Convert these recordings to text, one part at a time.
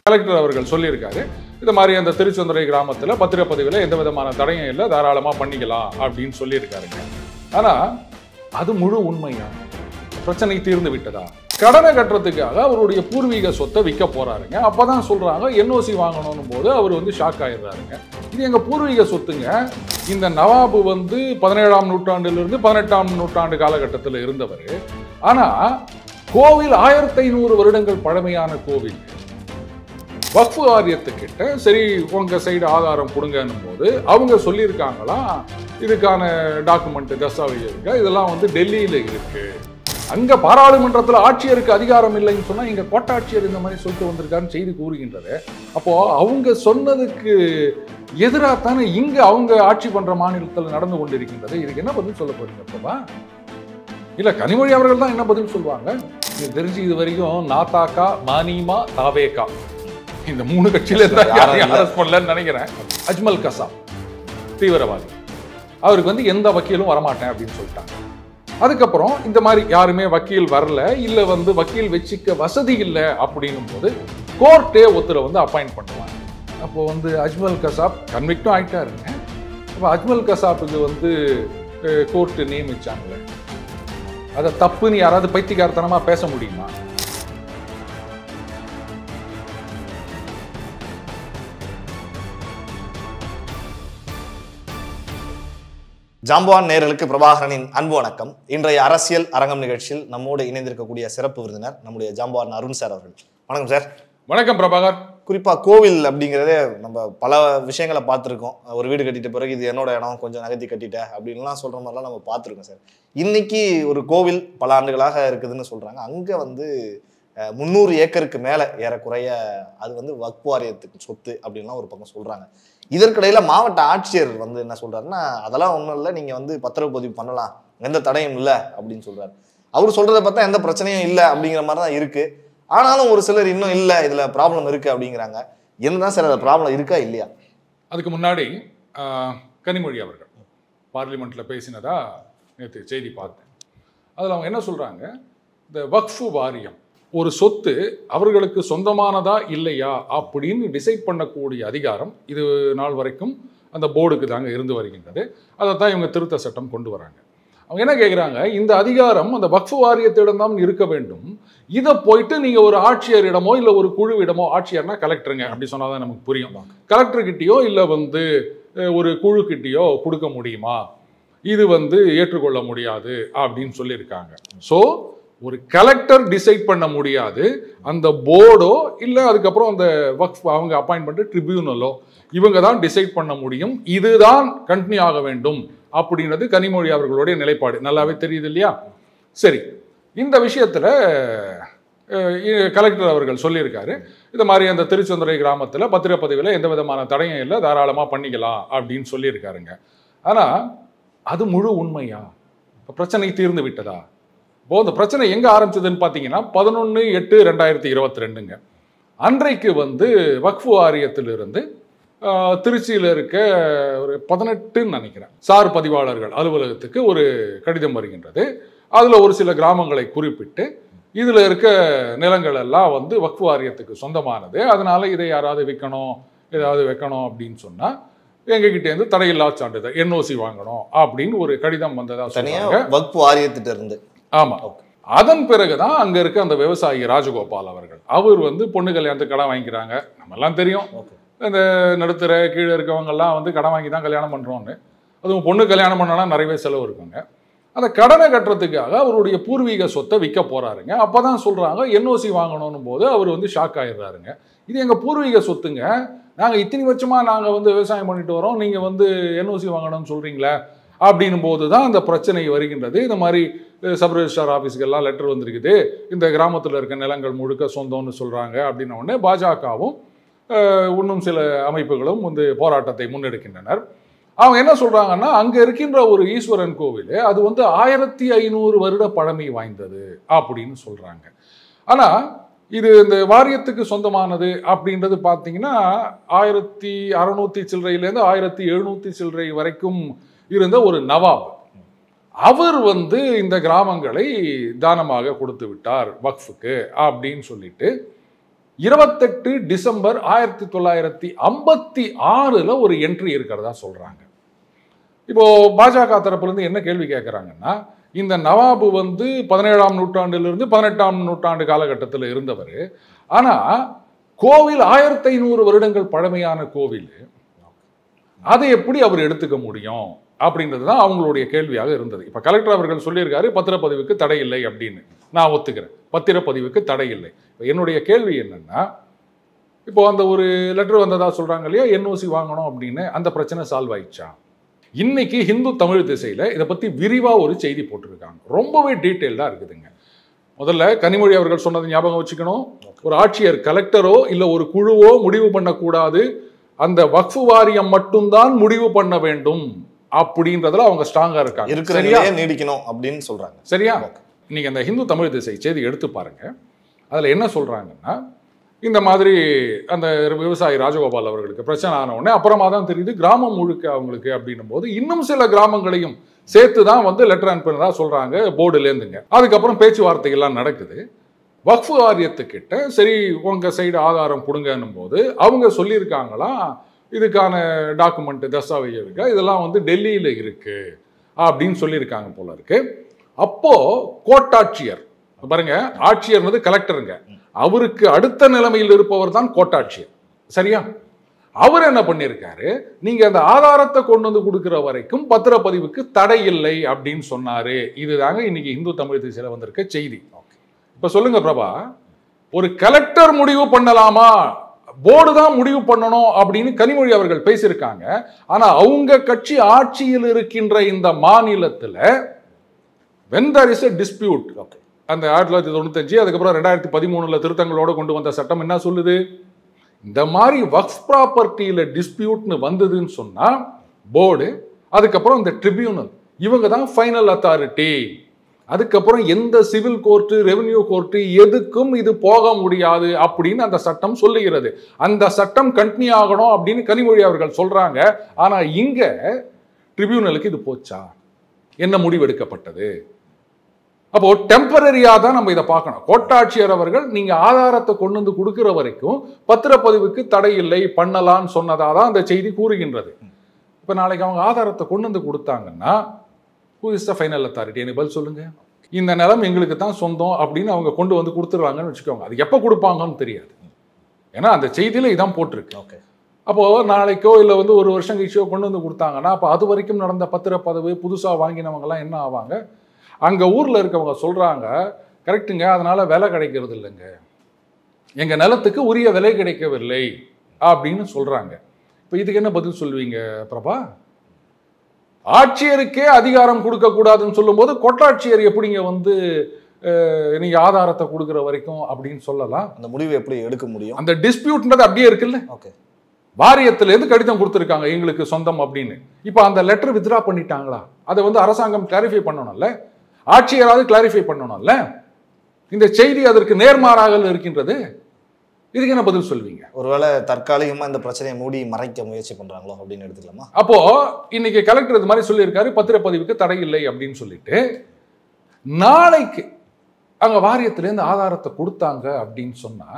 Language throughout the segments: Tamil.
கலெக்டர் அவர்கள் சொல்லியிருக்காரு. இது மாதிரி அந்த திருச்செந்துறை கிராமத்தில் பத்திரப்பதிவில் எந்த விதமான தடையும் இல்லை, தாராளமாக பண்ணிக்கலாம் அப்படின்னு சொல்லியிருக்காருங்க. ஆனால் அது முழு உண்மையா? பிரச்சனை தீர்ந்து விட்டதா? கடனை கட்டுறதுக்காக அவருடைய பூர்வீக சொத்தை விற்க போறாருங்க. அப்பதான் சொல்றாங்க என்ஓசி வாங்கணும் போது அவர் வந்து ஷாக் ஆயிடுறாருங்க. இது எங்க பூர்வீக சொத்துங்க. இந்த நவாபு வந்து 17ஆம் நூற்றாண்டிலிருந்து 18ஆம் நூற்றாண்டு காலகட்டத்தில் இருந்தவர். ஆனா கோவில் 1500 வருடங்கள் பழமையான கோவில். வக்ஃபு வாரியத்துக்கிட்ட சரி உங்க சைடு ஆதாரம் கொடுங்கன்னும் போது அவங்க சொல்லியிருக்காங்களா இதுக்கான டாக்குமெண்ட் தஸ்தாவேஜ் இருக்கு, இதெல்லாம் வந்து டெல்லியில இருக்கு. அங்க பாராளுமன்றத்தில் ஆட்சியருக்கு அதிகாரம் இல்லைன்னு சொன்னா இங்க கோட்டாட்சியர் இந்த மாதிரி சொல்லிட்டு வந்திருக்காருன்னு செய்தி கூறுகின்றது. அப்போ அவங்க சொன்னதுக்கு எதிராக தானே இங்க அவங்க ஆட்சி பண்ற மாநிலத்தில் நடந்து கொண்டிருக்கின்றது. இதுக்கு என்ன பதில் சொல்ல போறீங்க அப்பா? இல்ல கனிமொழி அவர்கள் தான் என்ன பதில் சொல்லுவாங்க? இது தெரிஞ்சு இது வரைக்கும் நாத்தாக்கா, மானிமா, தாவேகா இந்த 3 கட்சியில அரெஸ்ட் பண்ணலன்னு நினைக்கிறேன். அஜ்மல் கசாப் தீவிரவாதி, அவருக்கு வந்து எந்த வக்கீலும் வரமாட்டேன் அப்படின்னு சொல்லிட்டாங்க. அதுக்கப்புறம் இந்த மாதிரி யாருமே வக்கீல் வரல, இல்ல வந்து வக்கீல் வச்சுக்க வசதி இல்லை அப்படின்னும் போது கோர்ட்டே ஒருத்தரை வந்து அப்பாயிண்ட் பண்ணுவாங்க. அப்போ வந்து அஜ்மல் கசாப் கன்விக்டும் ஆயிட்டாருங்க. அப்போ அஜ்மல் கசாப்புக்கு வந்து கோர்ட்டு நியமிச்சாங்களே, அதை தப்புன்னு யாராவது பைத்தியக்காரத்தனமா பேச முடியுமா? ஜாம்பவான் நேயர்களுக்கு பிரபாகரனின் அன்பு வணக்கம். இன்றைய அரசியல் அரங்கம் நிகழ்ச்சியில் நம்மோடு இணைந்திருக்கக்கூடிய சிறப்பு விருந்தினர் நம்முடைய ஜாம்பவான் அருண் சார் அவர்கள். வணக்கம் சார். வணக்கம் பிரபாகர். குறிப்பா கோவில் அப்படிங்கிறதே நம்ம பல விஷயங்களை பார்த்துருக்கோம். ஒரு வீடு கட்டிட்ட பிறகு இது என்னோட இடம், கொஞ்சம் நகர்த்தி கட்டிட்டேன் அப்படின்லாம் சொல்ற மாதிரிலாம் நம்ம பார்த்துருக்கோம் சார். இன்னைக்கு ஒரு கோவில் பல ஆண்டுகளாக இருக்குதுன்னு சொல்றாங்க. அங்க வந்து 300 ஏக்கருக்கு மேல ஏறக்குறைய அது வந்து வக்ஃப் வாரியத்துக்கு சொத்து அப்படின்லாம் ஒரு பக்கம் சொல்றாங்க. இதற்கிடையில மாவட்ட ஆட்சியர் வந்து என்ன சொல்றாருன்னா, அதெல்லாம் ஒன்றும் இல்லை, நீங்க வந்து பத்திரப்பதிவு பண்ணலாம், எந்த தடையும் இல்லை அப்படின்னு சொல்றாரு. அவர் சொல்றதை பார்த்தா எந்த பிரச்சனையும் இல்லை அப்படிங்கிற மாதிரி தான் இருக்கு. ஆனாலும் ஒரு சிலர் இன்னும் இல்லை, இதுல ப்ராப்ளம் இருக்கு அப்படிங்கிறாங்க. என்னதான் சார் அது ப்ராப்ளம் இருக்கா இல்லையா? அதுக்கு முன்னாடி கனிமொழி அவர்கள் பார்லிமெண்ட்ல பேசினதா நேற்று செய்தி பார்த்தேன். அதில் அவங்க என்ன சொல்றாங்க, இந்த வக்ஃபு வாரியம் ஒரு சொத்து அவர்களுக்கு சொந்தமானதா இல்லையா அப்படின்னு டிசைட் பண்ணக்கூடிய அதிகாரம் இது நாள் வரைக்கும் அந்த போர்டுக்கு தாங்க இருந்து வருகின்றது. அதைத்தான் இவங்க திருத்த சட்டம் கொண்டு வராங்க. அவங்க என்ன கேட்குறாங்க, இந்த அதிகாரம் அந்த வக்ஃபு வாரியத்திடம் தான் இருக்க வேண்டும். இதை போயிட்டு நீங்க ஒரு ஆட்சியரிடமோ இல்லை ஒரு குழுவிடமோ, ஆட்சியர்னா கலெக்டருங்க அப்படி சொன்னாதான் நமக்கு புரியும், கலெக்டர்கிட்டயோ இல்லை வந்து ஒரு குழுக்கிட்டயோ கொடுக்க முடியுமா? இது வந்து ஏற்றுக்கொள்ள முடியாது அப்படின்னு சொல்லியிருக்காங்க. ஸோ ஒரு கலெக்டர் டிசைட் பண்ண முடியாது, அந்த போர்டோ இல்லை அதுக்கப்புறம் அந்த வக்ஃப் அவங்க அப்பாயிண்ட் பண்ணுற ட்ரிபியூனலோ இவங்க தான் டிசைட் பண்ண முடியும். இதுதான் கண்டினியூ ஆக வேண்டும் அப்படின்றது கனிமொழி அவர்களுடைய நிலைப்பாடு. நல்லாவே தெரியுது இல்லையா? சரி, இந்த விஷயத்துல கலெக்டர் அவர்கள் சொல்லியிருக்காரு, இது மாதிரி அந்த திருச்செந்துறை கிராமத்தில் பத்திரப்பதிவில் எந்த விதமான தடையும் இல்லை, தாராளமாக பண்ணிக்கலாம் அப்படின்னு சொல்லியிருக்காருங்க. ஆனால் அது முழு உண்மையா? பிரச்சனை தீர்ந்து விட்டதா? இப்போ இந்த பிரச்சனை எங்கே ஆரம்பிச்சதுன்னு பார்த்தீங்கன்னா 11/8/2022ங்க. அன்றைக்கு வந்து வக்ஃபு வாரியத்திலிருந்து திருச்சியில் இருக்க ஒரு 18ன்னு நினைக்கிறேன் சார் பதிவாளர்கள் அலுவலகத்துக்கு ஒரு கடிதம் வருகின்றது. அதில் ஒரு சில கிராமங்களை குறிப்பிட்டு இதில் இருக்க நிலங்கள் எல்லாம் வந்து வக்ஃபு வாரியத்துக்கு சொந்தமானது, அதனால இதை யாராவது விற்கணும் ஏதாவது வைக்கணும் அப்படின்னு சொன்னால் எங்ககிட்டேருந்து தடையில்லா சான்றிதழ் என்ஓசி வாங்கணும் அப்படின்னு ஒரு கடிதம் வந்ததா சொன்னாங்க வக்ஃபு வாரியத்திட்ட இருந்து. ஆமா. அதன் பிறகுதான் அங்க இருக்க அந்த விவசாயி ராஜகோபால் அவர்கள் அவர் வந்து பொண்ணு கல்யாணத்துக்கு கடன் வாங்கிக்கிறாங்க. நம்ம எல்லாம் தெரியும், இந்த நடுத்தர கீழே இருக்கவங்க எல்லாம் வந்து கடன் வாங்கி தான் கல்யாணம் பண்றோம்னு. அதுவும் பொண்ணு கல்யாணம் பண்ணனா நிறையவே செலவு இருக்குங்க. அந்த கடனை கட்டுறதுக்காக அவருடைய பூர்வீக சொத்தை விற்க போறாருங்க. அப்பதான் சொல்றாங்க என்ஓசி வாங்கணும் போது அவர் வந்து ஷாக் ஆயிடுறாருங்க. இது எங்க பூர்வீக சொத்துங்க, நாங்க இத்தனை வருஷமா நாங்க வந்து விவசாயம் பண்ணிட்டு வரோம், நீங்க வந்து என்ஓசி வாங்கணும்னு சொல்றீங்களே அப்படின்னும் போது தான் அந்த பிரச்சனை வருகின்றது. இந்த மாதிரி சப் ரெஜிஸ்ட்ரார் ஆஃபீஸுக்கெல்லாம் லெட்டர் வந்திருக்குது, இந்த கிராமத்தில் இருக்க நிலங்கள் முழுக்க சொந்தம்னு சொல்கிறாங்க அப்படின்ன உடனே பாஜகவும் இன்னும் சில அமைப்புகளும் வந்து போராட்டத்தை முன்னெடுக்கின்றனர். அவங்க என்ன சொல்கிறாங்கன்னா, அங்கே இருக்கின்ற ஒரு ஈஸ்வரன் கோவில் அது வந்து 1500 வருட பழமை வாய்ந்தது அப்படின்னு சொல்கிறாங்க. ஆனால் இது இந்த வாரியத்துக்கு சொந்தமானது அப்படின்றது பார்த்தீங்கன்னா 1600 சில்லறையிலேருந்து 1700 சில்லறை வரைக்கும் இருந்த ஒரு நவாப். அவர் வந்து இந்த கிராமங்களை தானமாக கொடுத்து விட்டார் வக்ஃபுக்கு அப்படின்னு சொல்லிட்டு 28 டிசம்பர் 1956 ஒரு என்ட்ரி இருக்கிறதா சொல்றாங்க. இப்போ பாஜக தரப்புல இருந்து என்ன கேள்வி கேட்கறாங்கன்னா, இந்த நவாபு 17ஆம் நூற்றாண்டிலிருந்து 18ஆம் நூற்றாண்டு காலகட்டத்தில் இருந்தவர். ஆனா கோவில் 1500 வருடங்கள் பழமையான கோவில், அதை எப்படி அவர் எடுத்துக்க முடியும் அப்படின்றதுதான் அவங்களுடைய கேள்வியாக இருந்தது. இப்ப கலெக்டர் அவர்கள் சொல்லியிருக்காரு பத்திரப்பதிவுக்கு தடை இல்லை அப்படின்னு. நான் ஒத்துக்கிறேன், பத்திரப்பதிவுக்கு தடை இல்லை. என்னுடைய கேள்வி என்னன்னா, இப்போ அந்த ஒரு லெட்டர் வந்ததா சொல்றாங்க இல்லையா, என்ஓசி வாங்கணும் அப்படின்னு, அந்த பிரச்சனை சால்வ் ஆயிடுச்சா? இன்னைக்கு ஹிந்து தமிழ் திசையில இதை பத்தி விரிவா ஒரு செய்தி போட்டிருக்காங்க, ரொம்பவே டீட்டெயில்டா இருக்குதுங்க. முதல்ல கனிமொழி அவர்கள் சொன்னது ஞாபகம் வச்சுக்கணும், ஒரு ஆட்சியர் கலெக்டரோ இல்ல ஒரு குழுவோ முடிவு பண்ணக்கூடாது, அந்த வக்ஃபு வாரியம் மட்டும்தான் முடிவு பண்ண வேண்டும் அப்படின்றதுல அவங்க ஸ்ட்ராங்கா இருக்காங்க. இருக்கிறதே நீடிக்கணும் அப்படின்னு சொல்றாங்க. சரியா? இன்னைக்கு அந்த ஹிந்து தமிழ் திசை செய்தி எடுத்து பாருங்க. அதுல என்ன சொல்றாங்கன்னா, இந்த மாதிரி அந்த விவசாயி ராஜகோபால் அவர்களுக்கு பிரச்சனை ஆன உடனே அப்புறமா தான் தெரியுது கிராமம் முழுக்க அவங்களுக்கு அப்படின்னும் போது இன்னும் சில கிராமங்களையும் சேர்த்து தான் லெட்டர் அனுப்பினதா சொல்றாங்க போர்டுல இருந்துங்க. அதுக்கப்புறம் பேச்சுவார்த்தைகள்லாம் நடக்குது. வக்ஃபு வாரியத்துக்கிட்ட சரி உங்க சைடு ஆதாரம் கொடுங்கன்னும் போது அவங்க சொல்லியிருக்காங்களா, இதுக்கான டாக்குமெண்ட் தஸ்தாவேஜ் இருக்கு, இதெல்லாம் டெல்லியில இருக்கு அப்படின்னு சொல்லியிருக்காங்க போல இருக்கு. அப்போ கோட்டாட்சியர் பாருங்க, ஆட்சியர் கலெக்டருங்க, அவருக்கு அடுத்த நிலைமையில் இருப்பவர் தான் கோட்டாட்சியர். சரியா? அவர் என்ன பண்ணியிருக்காரு, நீங்க அந்த ஆதாரத்தை கொண்டு கொடுக்கிற வரைக்கும் பத்திரப்பதிவுக்கு தடை இல்லை அப்படின்னு சொன்னாரு. இதுதாங்க இன்னைக்கு இந்து தமிழ் திசையில வந்திருக்க செய்தி. இப்ப சொல்லுங்க பிரபா, ஒரு கலெக்டர் முடிவு பண்ணலாமா, போர்டு தான் முடிவு பண்ணணும் அப்படின்னு கனிமொழி அவர்கள் பேசியிருக்காங்க. ஆனா அவங்க கட்சி ஆட்சியில் இருக்கின்ற இந்த மாநிலத்துல when there is a dispute, அந்த 1995 அதுக்கப்புறம் 2013 திருத்தங்களோட கொண்டு வந்த சட்டம் என்ன சொல்லுது, இந்த மாதிரி வக்ஃப் ப்ராப்பர்ட்டியில டிஸ்பியூட்னு வந்ததுன்னு சொன்னா போர்டு, அதுக்கப்புறம் இந்த ட்ரிபியூனல், இவங்க தான் ஃபைனல் அத்தாரிட்டி. அதுக்கப்புறம் எந்த சிவில் கோர்ட்டு ரெவென்யூ கோர்ட்டு எதுக்கும் இது போக முடியாது அப்படின்னு அந்த சட்டம் சொல்லுகிறது. அந்த சட்டம் கண்டினியூ ஆகணும் அப்படின்னு கனிமொழி அவர்கள் சொல்றாங்க. ஆனா இங்க ட்ரிபியூனலுக்கு இது போச்சா, என்ன முடிவு எடுக்கப்பட்டது? அப்போ டெம்பரரியா தான் நம்ம இதை பார்க்கணும். கோட்டாட்சியர் அவர்கள் நீங்க ஆதாரத்தை கொண்டு கொடுக்கிற வரைக்கும் பத்திரப்பதிவுக்கு தடை இல்லை, பண்ணலான்னு சொன்னதா தான் அந்த செய்தி கூறுகின்றது. இப்ப நாளைக்கு அவங்க ஆதாரத்தை கொண்டு கொடுத்தாங்கன்னா who is the final authority? எனக்கு பதில் சொல்லுங்க. இந்த நிலம் எங்களுக்கு தான் சொந்தம் அப்படின்னு அவங்க கொண்டு கொடுத்துருவாங்கன்னு வச்சுக்கோங்க, அது எப்ப கொடுப்பாங்கன்னு தெரியாது. ஏன்னா அந்த செய்தியில இதான் போட்டிருக்கு. அப்போ நாளைக்கோ இல்ல ஒரு வருஷம் கழிச்சோ கொண்டு கொடுத்தாங்கன்னா அப்ப அது வரைக்கும் நடந்த பத்திரப்பதிவு புதுசா வாங்கினவங்க எல்லாம் என்ன ஆவாங்க? அங்க ஊர்ல இருக்கவங்க சொல்றாங்க, கரெக்டுங்க, அதனால விலை கிடைக்கிறது இல்லைங்க, எங்க நிலத்துக்கு உரிய விலை கிடைக்கவில்லை அப்படின்னு சொல்றாங்க. இப்ப இதுக்கு என்ன பதில் சொல்லுவீங்க பிரபா? ஆட்சியருக்கே அதிகாரம் கொடுக்க கூடாதுன்னு சொல்லும் போது கோட்டாட்சியர் எப்படிங்க நீங்க ஆதாரத்தை கொடுக்கிற வரைக்கும் அப்படின்னு சொல்லலாம்? அந்த முடிவு எப்படி எடுக்க முடியும்? அந்த டிஸ்பியூட்ன்றது அப்படியே இருக்குல்ல. வாரியத்திலிருந்து கடிதம் கொடுத்துருக்காங்க எங்களுக்கு சொந்தம் அப்படின்னு. இப்ப அந்த லெட்டர் வித்ரா பண்ணிட்டாங்களா? அதை அரசாங்கம் கிளாரிஃபை பண்ணணும்ல, ஆட்சியராவது கிளாரிஃபை பண்ணணும்ல. இந்த செய்தி அதற்கு நேர்மாறாக இருக்கின்றது. இதுக்கு என்ன பதில் சொல்வீங்க? ஒருவேளை தற்காலிகமா இந்த பிரச்சனையை மூடி மறைக்க முயற்சி பண்றாங்களோ அப்படின்னு எடுத்துக்கலாமா? அப்போ இன்னைக்கு கலெக்டர் இது மாதிரி சொல்லியிருக்காரு பத்திரப்பதிவுக்கு தடை இல்லை அப்படின்னு சொல்லிட்டு, நாளைக்கு அங்க வாரியத்திலேருந்து ஆதாரத்தை கொடுத்தாங்க அப்படின்னு சொன்னா,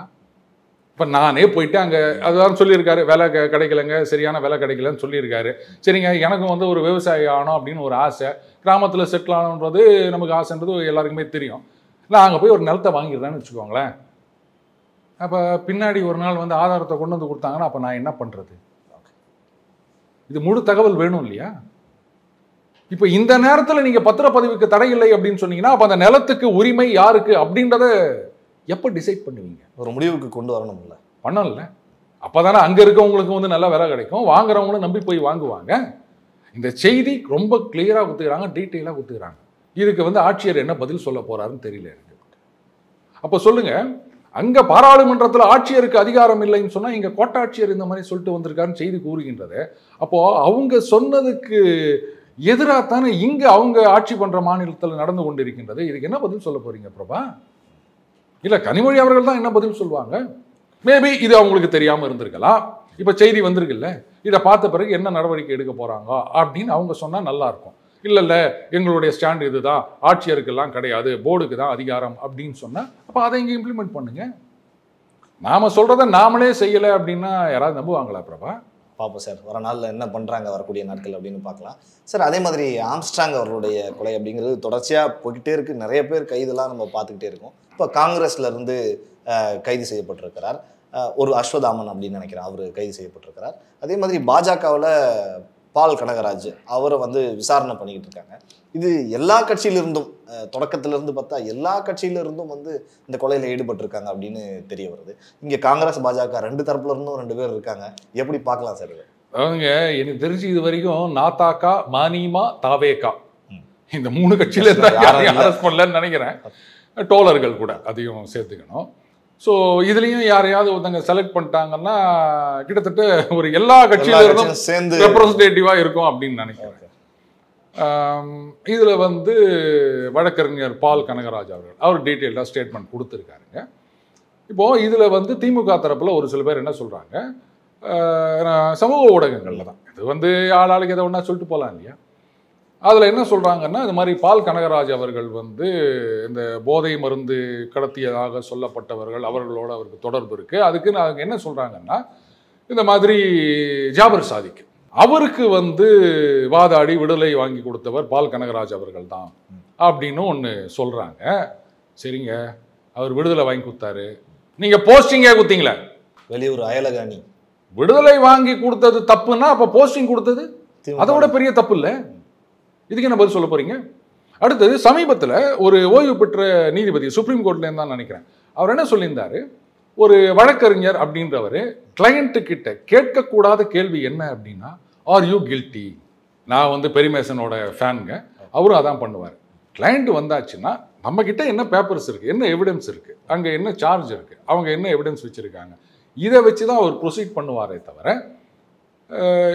இப்ப நானே போயிட்டு அங்க அதுதான் சொல்லியிருக்காரு, விலை கிடைக்கலங்க, சரியான விலை கிடைக்கலன்னு சொல்லியிருக்காரு. சரிங்க, எனக்கும் ஒரு விவசாயி ஆகணும் அப்படின்னு ஒரு ஆசை, கிராமத்துல செட்டில் ஆகணுன்றது நமக்கு ஆசைன்றது எல்லாருக்குமே தெரியும். நான் அங்க போய் ஒரு நிலத்தை வாங்கிடுறேன்னு வச்சுக்கோங்களேன். அப்ப பின்னாடி ஒரு நாள் ஆதாரத்தை கொண்டு கொடுத்தாங்கன்னா அப்ப நான் என்ன பண்றது? இது முழு தகவல் வேணும் இல்லையா? இப்ப இந்த நேரத்துல நீங்க பத்திரப்பதிவுக்கு தடை இல்லை அப்படின்னு சொன்னீங்கன்னா அப்ப அந்த நிலத்துக்கு உரிமை யாருக்கு அப்படின்றத எப்ப டிசைட் பண்ணுவீங்க? ஒரு முடிவுக்கு கொண்டு வரணும் இல்ல, பண்ணல. அப்பதானே அங்க இருக்கவங்களுக்கு நல்ல விலை கிடைக்கும், வாங்குறவங்களும் நம்பி போய் வாங்குவாங்க. இந்த செய்தி ரொம்ப கிளியரா குத்துக்கிறாங்க, டீட்டெயிலா குத்துக்கிறாங்க. இதுக்கு ஆட்சியர் என்ன பதில் சொல்ல போறாருன்னு தெரியல எனக்கு. அப்ப சொல்லுங்க, அங்க பாராளுமன்றத்துல ஆட்சியருக்கு அதிகாரம் இல்லைன்னு சொன்னா இங்க கோட்டாட்சியர் இந்த மாதிரி சொல்லிட்டு வந்திருக்காருன்னு செய்தி கூறுகின்றது. அப்போ அவங்க சொன்னதுக்கு எதிராகத்தானே இங்க அவங்க ஆட்சி பண்ற மாநிலத்தில் நடந்து கொண்டிருக்கின்றது. இதுக்கு என்ன பதில் சொல்ல போறீங்க பிரபா? இல்ல கனிமொழி அவர்கள் தான் என்ன பதில் சொல்லுவாங்க? மேபி இது அவங்களுக்கு தெரியாம இருந்திருக்கலாம். இப்ப செய்தி வந்திருக்குல்ல, இதை பார்த்த பிறகு என்ன நடவடிக்கை எடுக்க போறாங்க அப்படின்னு அவங்க சொன்னா நல்லா இருக்கும். இல்ல எங்களுடைய ஸ்டாண்ட் இதுதான், ஆட்சியருக்கெல்லாம் கிடையாது, போர்டுக்கு தான் அதிகாரம் அப்படின்னு சொன்னா அப்ப அதை இங்க இம்ப்ளிமெண்ட் பண்ணுங்க. நாம சொல்றத நாமளே செய்யலை அப்படின்னா யாராவது நம்புவாங்களா பிரபா? பார்ப்போம் சார், வர நாளில் என்ன பண்ணுறாங்க வரக்கூடிய நாட்கள் அப்படின்னு பார்க்கலாம் சார். அதே மாதிரி ஆம்ஸ்ட்ராங் அவர்களுடைய கொலை அப்படிங்கிறது தொடர்ச்சியாக போய்கிட்டே இருக்குது. நிறைய பேர் கைதெல்லாம் நம்ம பார்த்துக்கிட்டே இருக்கோம். இப்போ காங்கிரஸ்ல இருந்து கைது செய்யப்பட்டிருக்கிறார் ஒரு அஸ்வதாமன் அப்படின்னு நினைக்கிறேன், அவர் கைது செய்யப்பட்டிருக்கிறார். அதே மாதிரி பாஜகவில் பால் கனகராஜ் அவரை வந்து விசாரணை பண்ணிக்கிட்டு இருக்காங்க. இது எல்லா கட்சியிலிருந்தும் தொடக்கத்திலிருந்து பார்த்தா எல்லா கட்சியிலிருந்தும் வந்து இந்த கொலையில் ஈடுபட்டிருக்காங்க அப்படின்னு தெரிய வருது. இங்கே காங்கிரஸ் பாஜக ரெண்டு தரப்புல இருந்தும் 2 பேர் இருக்காங்க. எப்படி பார்க்கலாம் சார்? அவங்க எனக்கு தெரிஞ்சு இது வரைக்கும் நாத்தாக்கா, மானிமா, தாவேக்கா இந்த 3 கட்சியில யாரையும் அரெஸ்ட் பண்ணலன்னு நினைக்கிறேன். டோலர்கள் கூட அதையும் சேர்த்துக்கணும். ஸோ இதுலேயும் யாரையாவது ஒருத்தங்க செலக்ட் பண்ணிட்டாங்கன்னா கிட்டத்தட்ட ஒரு எல்லா கட்சியில இருந்தும் சேர்ந்து ரெப்ரஸன்டேட்டிவாக இருக்கும் அப்படின்னு நினைக்கிறேன். இதில் வந்து வழக்கறிஞர் பால் கனகராஜ் அவர் டீட்டெயிலாக ஸ்டேட்மெண்ட் கொடுத்துருக்காருங்க. இப்போது இதில் வந்து திமுக தரப்பில் ஒரு சில பேர் என்ன சொல்கிறாங்க, சமூக ஊடகங்களில் தான் இது வந்து ஆளாளுக்கு எதை ஒன்றா சொல்லிட்டு போகலாம் இல்லையா, அதில் என்ன சொல்கிறாங்கன்னா இந்த மாதிரி பால் கனகராஜ் அவர்கள் வந்து இந்த போதை மருந்து கடத்தியதாக சொல்லப்பட்டவர்கள் அவர்களோட அவருக்கு தொடர்பு இருக்குது. அதுக்கு அவங்க என்ன சொல்கிறாங்கன்னா இந்த மாதிரி ஜாபர் சாதிக் அவருக்கு வந்து வாதாடி விடுதலை வாங்கி கொடுத்தவர் பால் கனகராஜ் அவர்கள் தான் அப்படின்னு ஒன்று சொல்கிறாங்க. சரிங்க, அவர் விடுதலை வாங்கி கொடுத்தாரு, நீங்கள் போஸ்டிங்கே கொடுத்தீங்களே வெளியூர் அயலக அணி, விடுதலை வாங்கி கொடுத்தது தப்புன்னா அப்போ போஸ்டிங் கொடுத்தது அதோட பெரிய தப்பு இல்லை. இதுக்கு என்ன பதில் சொல்ல போறீங்க? அடுத்தது சமீபத்தில் ஒரு ஓய்வு பெற்ற நீதிபதி சுப்ரீம் கோர்ட்லேருந்து தான் நினைக்கிறேன், அவர் என்ன சொல்லியிருந்தாரு, ஒரு வழக்கறிஞர் அப்படின்றவர் கிளையண்ட்டு கிட்ட கேட்கக்கூடாத கேள்வி என்ன அப்படின்னா ஆர் யூ கில்ட்டி. நான் வந்து பெரிமேசனோட ஃபேனுங்க, அவரும் அதான் பண்ணுவார். கிளையண்ட் வந்தாச்சுன்னா நம்ம கிட்ட என்ன பேப்பர்ஸ் இருக்குது, என்ன எவிடன்ஸ் இருக்குது, அங்கே என்ன சார்ஜ் இருக்குது, அவங்க என்ன எவிடன்ஸ் வச்சுருக்காங்க, இதை வச்சு தான் அவர் ப்ரொசீட் பண்ணுவாரே தவிர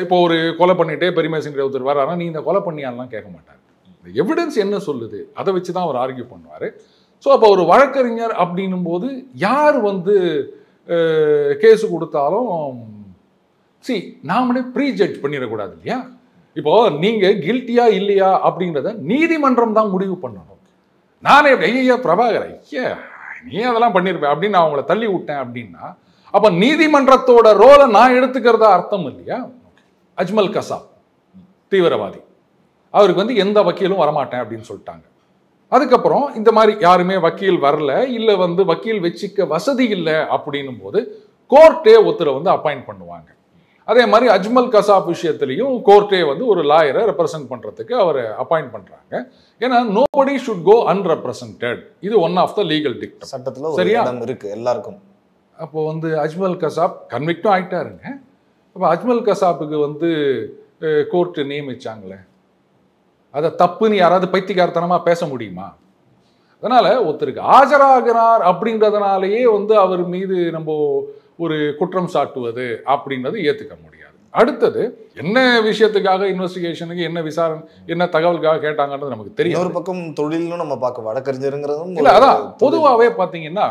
இப்போ ஒரு கொலை பண்ணிட்டே பெரிமேசன் ஒருத்தர் வரானா நீ இந்த கொலை பண்ணியாலாம் கேட்க மாட்டார். இந்த எவிடன்ஸ் என்ன சொல்லுது அதை வச்சு தான் அவர் ஆர்கியூ பண்ணுவார். ஸோ அப்போ ஒரு வழக்கறிஞர் அப்படின்னும் போது யார் வந்து கேஸு கொடுத்தாலும் நாமளே ப்ரீ ஜட்ஜ் பண்ணிடக்கூடாது இல்லையா. இப்போ நீங்கள் கில்ட்டியா இல்லையா அப்படின்றத நீதிமன்றம் தான் முடிவு பண்ணணும். நானே ஐயா பிரபாகர் ஐயா நீ அதெல்லாம் பண்ணியிருப்பேன் அப்படின்னு நான் அவங்கள தள்ளி விட்டேன் அப்படின்னா அப்போ நீதிமன்றத்தோட ரோலை நான் எடுத்துக்கிறதா அர்த்தம் இல்லையா. அஜ்மல் கசாப் தீவிரவாதி, அவருக்கு வந்து எந்த வக்கீலும் வரமாட்டேன் அப்படின்னு சொல்லிட்டாங்க. அதுக்கப்புறம் இந்த மாதிரி யாருமே வக்கீல் வரல, இல்லை வந்து வக்கீல் வச்சுக்க வசதி இல்லை அப்படின்னும் போது கோர்ட்டே ஒருத்தரை வந்து அப்பாயிண்ட் பண்ணுவாங்க. அதே மாதிரி அஜ்மல் கசாப் விஷயத்திலையும் கோர்ட்டே வந்து ஒரு லாயரை ரெப்ரசன்ட் பண்ணுறதுக்கு அவர் அப்பாயிண்ட் பண்ணுறாங்க. ஏன்னா நோபடி ஷுட் கோ அன்ரெப்ரசன்டட். இது one of the legal dictum, சட்டத்தில் சரியா இருக்கு எல்லாருக்கும். அப்போ வந்து அஜ்மல் கசாப் கன்விக்டும் ஆகிட்டாருங்க. அப்போ அஜ்மல் கசாப்புக்கு வந்து கோர்ட்டு நியமிச்சாங்களே, அதை தப்புன்னு யாராவது பைத்தியக்காரத்தனமாக பேச முடியுமா? அதனால் ஒருத்தருக்கு ஆஜராகிறார் அப்படின்றதுனாலேயே வந்து அவர் மீது நம்ம ஒரு குற்றம் சாட்டுவது அப்படின்றது ஏற்றுக்க முடியாது. அடுத்தது என்ன விஷயத்துக்காக இன்வெஸ்டிகேஷனுக்கு என்ன விசாரணை என்ன தகவலுக்காக கேட்டாங்கன்றது நமக்கு தெரியும். ஒரு பக்கம் தொழிலும் நம்ம பார்க்க வழக்கறிஞருங்கிறதும் இல்லை, அதான் பொதுவாகவே பார்த்தீங்கன்னா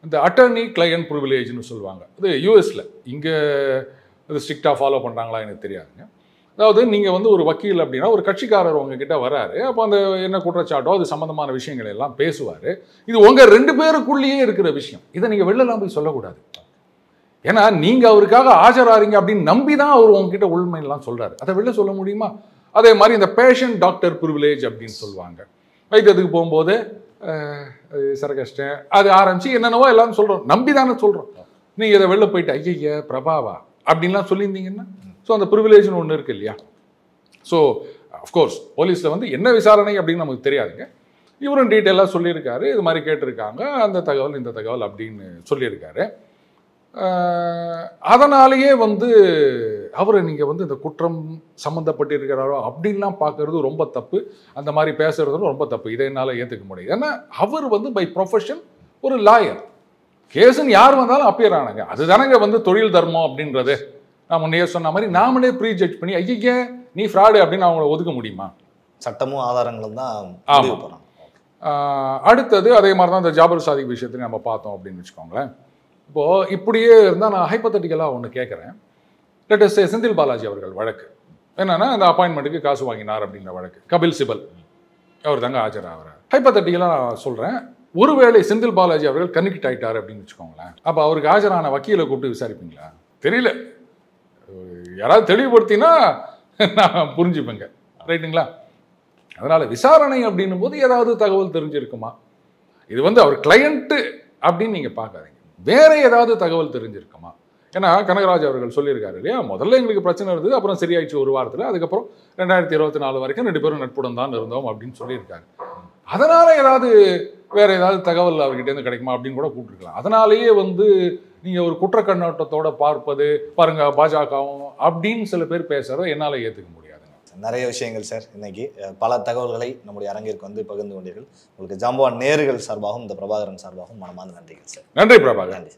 இந்த அட்டர்னி கிளையன்ட் ப்ரிவிலேஜ்னு சொல்லுவாங்க. அது யூஎஸில், இங்கே அது ஸ்ட்ரிக்டாக ஃபாலோ பண்ணுறாங்களா எனக்கு தெரியாதுங்க. அதாவது நீங்கள் வந்து ஒரு வக்கீல் அப்படின்னா ஒரு கட்சிக்காரர் உங்ககிட்ட வராரு, அப்போ அந்த என்ன குற்றச்சாட்டோ அது சம்மந்தமான விஷயங்கள் எல்லாம் பேசுவார். இது உங்கள் 2 பேருக்குள்ளேயே இருக்கிற விஷயம், இதை நீங்கள் வெளிலலாம் போய் சொல்லக்கூடாது. ஏன்னா நீங்கள் அவருக்காக ஆஜராறீங்க அப்படின்னு நம்பி தான் அவர் உங்ககிட்ட உண்மையெல்லாம் சொல்கிறாரு, அதை வெளில சொல்ல முடியுமா? அதே மாதிரி இந்த பேஷண்ட் டாக்டர் ப்ரிவிலேஜ் அப்படின்னு சொல்லுவாங்க. வைத்தியத்துக்கு போகும்போது சரகஷ்டம் அது ஆரம்பிச்சு என்னென்னவோ எல்லாம் சொல்கிறோம், நம்பி தானே சொல்கிறோம். நீங்கள் இதை வெளில போயிட்டு ஐயா பிரபாவா அப்படின்லாம் சொல்லியிருந்தீங்கன்னா ஸோ அந்த ப்ரிவிலேஜ்னு ஒன்று இருக்குது இல்லையா. ஸோ அஃப்கோர்ஸ் போலீஸில் வந்து என்ன விசாரணை அப்படின்னு நமக்கு தெரியாதுங்க. இவரும் டீட்டெயிலாக சொல்லியிருக்காரு, இது மாதிரி கேட்டிருக்காங்க, அந்த தகவல் இந்த தகவல் அப்படின்னு சொல்லியிருக்காரு. அதனாலேயே வந்து அவரை நீங்கள் வந்து இந்த குற்றம் சம்மந்தப்பட்டிருக்கிறாரோ அப்படின்லாம் பார்க்கறது ரொம்ப தப்பு, அந்த மாதிரி பேசுறதும் ரொம்ப தப்பு. இதை என்னால் ஏற்றுக்க முடியாது. ஏன்னா அவர் வந்து பை ப்ரொஃபஷன் ஒரு லாயர், கேஸுன்னு யார் வந்தாலும் அப்பியர் ஆனாங்க. அதுதானங்க வந்து தொழில் தர்மம் அப்படின்றது. நான் முன்னே சொன்ன மாதிரி நாமளே ப்ரீ ஜட்ஜ் பண்ணி ஐயா நீ ஃப்ராடு அப்படின்னு அவங்கள ஒதுக்க முடியுமா? சட்டமும் ஆதாரங்களும் தான். அடுத்தது அதே மாதிரி தான் இந்த ஜாபர் சாதிக் விஷயத்தையும் நம்ம பார்த்தோம் அப்படின்னு வச்சுக்கோங்களேன். இப்போது இப்படியே இருந்தால் நான் ஹைப்பத்தட்டிக்கலாக ஒன்று கேட்குறேன். லெட்டஸ் சே செந்தில் பாலாஜி அவர்கள் வழக்கு என்னன்னா அந்த அப்பாயின்மெண்ட்டுக்கு காசு வாங்கினார் அப்படின்ற வழக்கு, கபில் சிபல் அவர் தாங்க ஆஜராகிறார். ஹைப்பத்தட்டிக்கலாக நான் சொல்கிறேன், ஒருவேளை செந்தில் பாலாஜி அவர்கள் கன்விக்ட் ஆயிட்டார் அப்படின்னு வச்சுக்கோங்களேன், அப்போ அவருக்கு ஆஜரான வக்கீலை கூப்பிட்டு விசாரிப்பீங்களா? தெரியல. யாராவது தெளிவுபடுத்தினா நான் புரிஞ்சுப்பேங்க. ரைட்டுங்களா? அதனால விசாரணை அப்படின்னும் போது ஏதாவது தகவல் தெரிஞ்சிருக்குமா? இது அவர் கிளையண்ட்டு அப்படின்னு நீங்க பார்க்காதீங்க. வேற ஏதாவது தகவல் தெரிஞ்சிருக்குமா? ஏன்னா கனகராஜ் அவர்கள் சொல்லியிருக்காரு இல்லையா, முதல்ல எங்களுக்கு பிரச்சனை இருந்தது, அப்புறம் சரியாயிடுச்சு ஒரு வாரத்தில், அதுக்கப்புறம் 2024 வரைக்கும் 2 பேரும் நட்புடன் தான் இருந்தோம் அப்படின்னு சொல்லியிருக்காரு. அதனால ஏதாவது வேற ஏதாவது தகவல் அவர்கிட்ட இருந்து கிடைக்குமா அப்படின்னு கூட கூப்பிட்டுருக்கலாம். அதனாலேயே நீங்க ஒரு குற்ற கண்ணோட்டத்தோட பார்ப்பது பாருங்க பாஜகவும் அப்படின்னு சில பேர் பேசுறத என்னால ஏத்துக்க முடியாதுங்க. நிறைய விஷயங்கள் சார், இன்னைக்கு பல தகவல்களை நம்முடைய அரங்கிற்கு பகிர்ந்து கொண்டீர்கள். உங்களுக்கு ஜாம்பவான் நேயர்கள் சார்பாகவும் இந்த பிரபாகரன் சார்பாகவும் மனமார்ந்த நன்றிகள் சார். நன்றி பிரபாகரன். நன்றி.